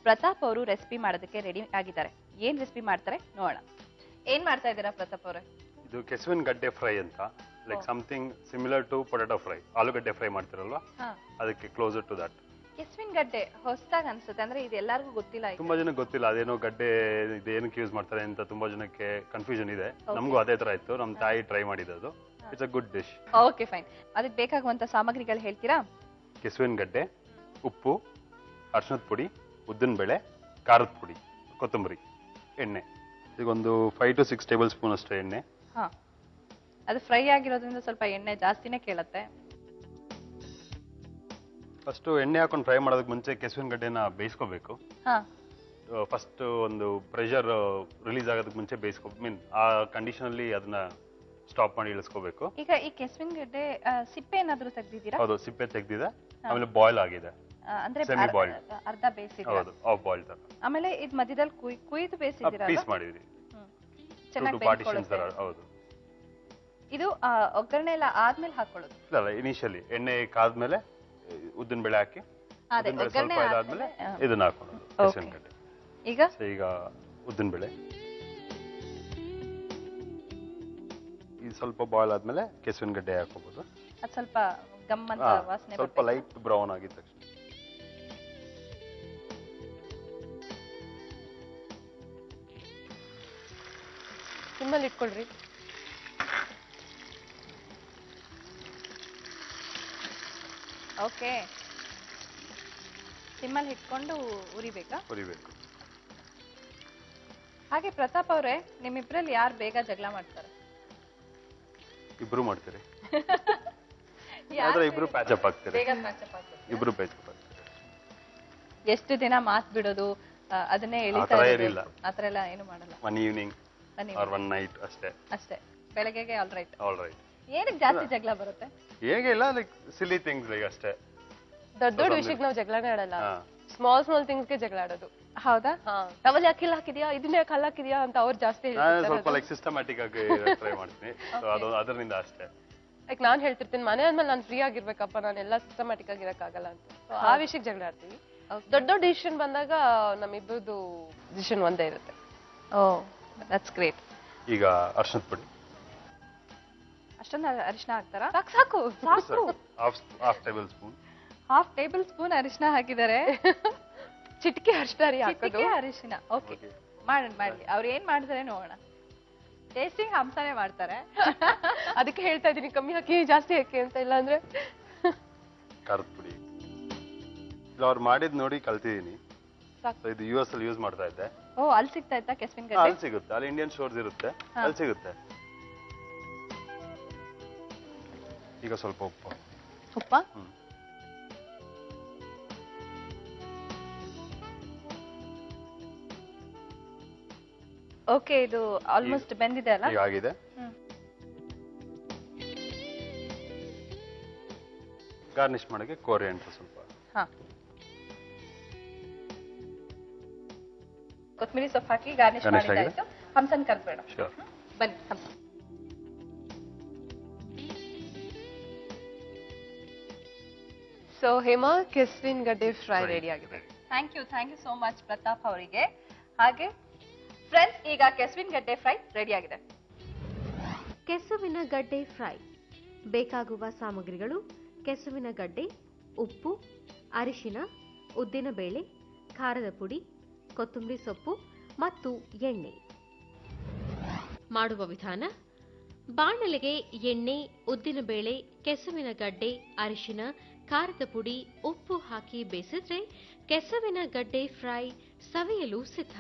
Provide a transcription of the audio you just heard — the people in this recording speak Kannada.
ಪ್ರತಾಪ್ ಅವರು ರೆಸಿಪಿ ಮಾಡೋದಕ್ಕೆ ರೆಡಿ ಆಗಿದ್ದಾರೆ. ಏನ್ ರೆಸಿಪಿ ಮಾಡ್ತಾರೆ ನೋಡೋಣ. ಏನ್ ಮಾಡ್ತಾ ಇದ್ದೀರಾ ಪ್ರತಾಪ್ ಅವರೇ? ಇದು ಕೆಸುವಿನ ಗಡ್ಡೆ ಫ್ರೈ ಅಂತ, like something similar to potato fry. ಆಲೂಗಡ್ಡೆ ಫ್ರೈ ಮಾಡ್ತಿರಲ್ವಾ, ಅದಕ್ಕೆ ಕ್ಲೋಸರ್ ಟು ದಟ್. ಕೆಸುವಿನ ಗಡ್ಡೆ ಹೊಸದಾಗಿ ಅನ್ಸುತ್ತೆ, ಅಂದ್ರೆ ಇದು ಎಲ್ಲರಿಗೂ ಗೊತ್ತಿಲ್ಲ. ತುಂಬಾ ಜನಕ್ಕೆ ಗೊತ್ತಿಲ್ಲ ಅದೇನೋ ಗಡ್ಡೆ ಇದೇನಕ್ಕೆ ಯೂಸ್ ಮಾಡ್ತಾರೆ ಅಂತ ತುಂಬಾ ಜನಕ್ಕೆ ಕನ್ಫ್ಯೂಷನ್ ಇದೆ. ನಮಗೂ ಅದೇ ತರ ಇತ್ತು, ನಮ್ ತಾಯಿ ಟ್ರೈ ಮಾಡಿದ್ದು. It's a good dish. Okay fine. ಅದಕ್ಕೆ ಬೇಕಾಗುವಂತ ಸಾಮಗ್ರಿಗಳು ಹೇಳ್ತೀರಾ? ಕೆಸುವಿನ ಗಡ್ಡೆ, ಉಪ್ಪು, ಅರಿಶಿಣದ ಪುಡಿ, ಉದ್ದಿನ ಬೇಳೆ, ಖಾರದ ಪುಡಿ, ಕೊತ್ತಂಬರಿ, ಎಣ್ಣೆ. ಈಗ ಒಂದು 5 to 6 ಟೇಬಲ್ ಸ್ಪೂನ್ ಅಷ್ಟೇ ಎಣ್ಣೆ. ಅದು ಫ್ರೈ ಆಗಿರೋದ್ರಿಂದ ಸ್ವಲ್ಪ ಎಣ್ಣೆ ಜಾಸ್ತಿನೇ ಕೇಳುತ್ತೆ. ಫಸ್ಟ್ ಎಣ್ಣೆ ಹಾಕೊಂಡು ಫ್ರೈ ಮಾಡೋದಕ್ಕೆ ಮುಂಚೆ ಕೆಸುವಿನ ಗಡ್ಡೆನ ಬೇಯಿಸ್ಕೋಬೇಕು. ಫಸ್ಟ್ ಒಂದು ಪ್ರೆಷರ್ ರಿಲೀಸ್ ಆಗೋದಕ್ಕೆ ಮುಂಚೆ ಮೀನ್ ಆ ಕಂಡೀಷನ್ ಅಲ್ಲಿ ಅದನ್ನ ಸ್ಟಾಪ್ ಮಾಡಿ ಇಳಿಸ್ಕೋಬೇಕು. ಈಗ ಈ ಕೆಸುವಿನ ಗಡ್ಡೆ ಸಿಪ್ಪೆ ಏನಾದ್ರೂ ತೆಗ್ದಿದ್ದೀರಾ? ಹೌದು, ಸಿಪ್ಪೆ ತೆಗ್ದಿದೆ. ಆಮೇಲೆ ಬಾಯ್ಲ್ ಆಗಿದೆ, ಅಂದ್ರೆ ಸೆಮಿ ಬಾಯ್ಲ್, ಅರ್ಧ ಬೇಯಿಸಿದ್ದೀರಾ? ಹೌದು, ಆಫ್ ಬಾಯ್ಲ್ ತರ. ಆಮೇಲೆ ಇದು ಮಧ್ಯದಲ್ಲಿ ಕುಯ್ದು ಬೇಯಿಸಿದ್ದೀರಾ? ಪೀಸ್ ಮಾಡಿದ್ವಿ, ಚೆನ್ನಾಗಿ ಪಾರ್ಟಿಷನ್ ತರ. ಹೌದು. ಇದು ಒಗ್ಗರಣೆ ಎಲ್ಲ ಆದ್ಮೇಲೆ ಹಾಕೊಳ್ಳೋದು? ಇಲ್ಲ, ಇನಿಷಿಯಲಿ ಎಣ್ಣೆ ಕಾದ್ಮೇಲೆ ಉದ್ದಿನ ಬೇಳೆ ಹಾಕಿ, ಸ್ವಲ್ಪ ಆದ್ಮೇಲೆ ಇದನ್ನ ಹಾಕೊಳ್ಳೋದು ಕೆಸುವಿನ ಗಡ್ಡೆ. ಈಗ ಉದ್ದಿನ ಬೇಳೆ ಇದು ಸ್ವಲ್ಪ ಬಾಯ್ಲ್ ಆದ್ಮೇಲೆ ಕೆಸುವಿನ ಗಡ್ಡೆ ಹಾಕೋಬಹುದು. ಅದು ಸ್ವಲ್ಪ ಗಮ್ಮಂತ ವಾಸನೆ, ಸ್ವಲ್ಪ ಲೈಟ್ ಬ್ರೌನ್ ಆಗಿದ ತಕ್ಷಣ ಸಿಮ್ಮಲ್ಲಿ ಇಟ್ಕೊಳ್ರಿ. ಓಕೆ, ಸಿಮ್ಮಲ್ಲಿ ಇಟ್ಕೊಂಡು ಉರಿಬೇಕಾ? ಉರಿಬೇಕು. ಹಾಗೆ ಪ್ರತಾಪ್ ಅವರೇ, ನಿಮ್ಮಿಬ್ರಲ್ಲಿ ಯಾರು ಬೇಗ ಜಗಳ ಮಾಡ್ತಾರೆ? ಇಬ್ರು ಮಾಡ್ತೀರಿ, ಆದ್ರೆ ಇಬ್ರು ಪ್ಯಾಚಪ್ ಆಗ್ತಾರೆ. ಇಬ್ರು ಪ್ಯಾಚಪ್ ಆಗ್ತಾರೆ. ಎಷ್ಟು ದಿನ ಮಾತ್ ಬಿಡೋದು, ಅದನ್ನೇ ಎಳಿತಾ ಇರೋದು, ಆತರ ಎಲ್ಲ ಏನು ಮಾಡಲ್ಲ? One evening or one night ಅಷ್ಟೇ. ಅಷ್ಟೇ, ಬೆಳಗ್ಗೆಗೆ ಆಲ್ ರೈಟ್. All right. ಏನಕ್ಕೆ ಜಾಸ್ತಿ ಜಗಳ ಬರುತ್ತೆ? ಹೇಗೆ ಇಲ್ಲ, ಲೈಕ್ ಸಿಲಿ ಥಿಂಗ್ಸ್ ಲೈಕ್ ಅಷ್ಟೇ. ದೊಡ್ಡ ದೊಡ್ಡ ವಿಷಯಕ್ಕೆ ನಾವು ಜಗಳನೇ ಆಡಲ್ಲ, ಸ್ಮಾಲ್ ಸ್ಮಾಲ್ ಥಿಂಗ್ಸ್ಗೆ ಜಗಳ ಆಡೋದು. ಹೌದಾ? ಟವಲ್ ಯಾಕೆ ಇಲ್ಲ ಹಾಕಿದ್ಯಾ, ಇದನ್ನ ಯಾಕೆ ಹಲ್ಲ ಹಾಕಿದ್ಯಾ ಅಂತ ಅವ್ರು ಜಾಸ್ತಿ ಸ್ವಲ್ಪ ಲೈಕ್ ಸಿಸ್ಟಮ್ಯಾಟಿಕ್ ಆಗಿ ಟ್ರೈ ಮಾಡ್ತೀನಿ. ಅದರಿಂದ ಅಷ್ಟೇ. ಲೈಕ್ ನಾನ್ ಹೇಳ್ತಿರ್ತೀನಿ, ಮನೆ ಆದ್ಮೇಲೆ ನಾನು ಫ್ರೀ ಆಗಿರ್ಬೇಕಪ್ಪ, ನಾನೆಲ್ಲ ಸಿಸ್ಟಮ್ಯಾಟಿಕ್ ಆಗಿರಕ್ಕಾಗಲ್ಲ ಅಂತ. ಆ ವಿಷಯಕ್ಕೆ ಜಗಳ ಆಡ್ತೀವಿ. ದೊಡ್ಡ ದೊಡ್ಡ ಡಿಸಿಷನ್ ಬಂದಾಗ ನಮ್ಮಿಬ್ಬರದು ಡಿಸಿಷನ್ ಒಂದೇ ಇರುತ್ತೆ. ಓ, ದಟ್ಸ್ ಗ್ರೇಟ್. ಈಗ ಅರಿಶಿಣದ ಪುಡಿ. ಅಷ್ಟೊಂದು ಅರಿಶಿನ ಹಾಕ್ತಾರಾ? ಸಾಕು ಸಾಕು. Half table spoon. Half table spoon ಅರಿಶಿನ ಹಾಕಿದ್ದಾರೆ. ಚಿಟಿಕೆ ಅರಿಶಿನ ಹಾಕೋದು. ಅರಿಶಿನ. ಓಕೆ, ಮಾಡ್ಲಿ. ಅವ್ರು ಏನ್ ಮಾಡ್ತಾರೆ ನೋಡೋಣ. ಟೇಸ್ಟಿಂಗ್ ಹಂಸಾನೆ ಮಾಡ್ತಾರೆ. ಅದಕ್ಕೆ ಹೇಳ್ತಾ ಇದೀನಿ, ಕಮ್ಮಿ ಹಾಕಿ ಜಾಸ್ತಿ ಹಾಕಿ ಅಂತ. ಇಲ್ಲ ಅಂದ್ರೆ ಖಾರದ ಪುಡಿ ಅವ್ರು ಮಾಡಿದ್ ನೋಡಿ ಕಲ್ತಿದೀನಿ. ಇದು US ಅಲ್ಲಿ ಯೂಸ್ ಮಾಡ್ತಾ ಇದ್ದೆ. ಓ, ಅಲ್ಲಿ ಸಿಗ್ತಾ ಇತ್ತಾ ಕೆಸುವಿನ ಗಡ್ಡೆ? ಅಲ್ಲಿ ಸಿಗುತ್ತೆ, ಅಲ್ಲಿ ಇಂಡಿಯನ್ ಸ್ಟೋರ್ಸ್ ಇರುತ್ತೆ, ಅಲ್ಲಿ ಸಿಗುತ್ತೆ. ಈಗ ಸ್ವಲ್ಪ ಉಪ್ಪು. ಉಪ್ಪ? ಓಕೆ, ಇದು ಆಲ್ಮೋಸ್ಟ್ ಬೆಂದಿದೆ ಅಲ್ಲ? ಈಗ ಆಗಿದೆ. ಗಾರ್ನಿಶ್ ಮಾಡಕ್ಕೆ ಕೊರಿಯಾಂಡರ್ ಸ್ವಲ್ಪ. ಕೊತ್ತಂಬರಿ ಸೊಪ್ಪು ಹಾಕಿ ಗಾರ್ನಿಶ್ ಮಾಡಿದ್ದಾಯ್ತು. ಹಂಸನ್ ಕರ್ಬೇಡ. ಬನ್ನಿ ಹಂಸ. ಸೊ ಹೇಮಾ, ಕೆಸುವಿನ ಗಡ್ಡೆ ಫ್ರೈ ರೆಡಿ ಆಗಿದೆ. Thank you so much Pratap ಅವರಿಗೆ. ಹಾಗೆ ಫ್ರೆಂಡ್ಸ್, ಈಗ ಕೆಸುವಿನ ಗಡ್ಡೆ ಫ್ರೈ ರೆಡಿ ಆಗಿದೆ. ಕೆಸುವಿನ ಗಡ್ಡೆ ಫ್ರೈ ಬೇಕಾಗುವ ಸಾಮಗ್ರಿಗಳು: ಕೆಸುವಿನ ಗಡ್ಡೆ, ಉಪ್ಪು, ಅರಿಶಿನ, ಉದ್ದಿನ ಬೇಳೆ, ಖಾರದ ಪುಡಿ, ಕೊತ್ತಂಬರಿ ಸೊಪ್ಪು ಮತ್ತು ಎಣ್ಣೆ. ಮಾಡುವ ವಿಧಾನ: ಬಾಣಲೆಗೆ ಎಣ್ಣೆ, ಉದ್ದಿನ ಬೇಳೆ, ಕೆಸುವಿನ ಗಡ್ಡೆ, ಅರಿಶಿನ, ಖಾರದ ಪುಡಿ, ಉಪ್ಪು ಹಾಕಿ ಬೇಯಿಸಿದ್ರೆ ಕೆಸುವಿನ ಗಡ್ಡೆ ಫ್ರೈ ಸವಿಯಲು ಸಿದ್ಧ.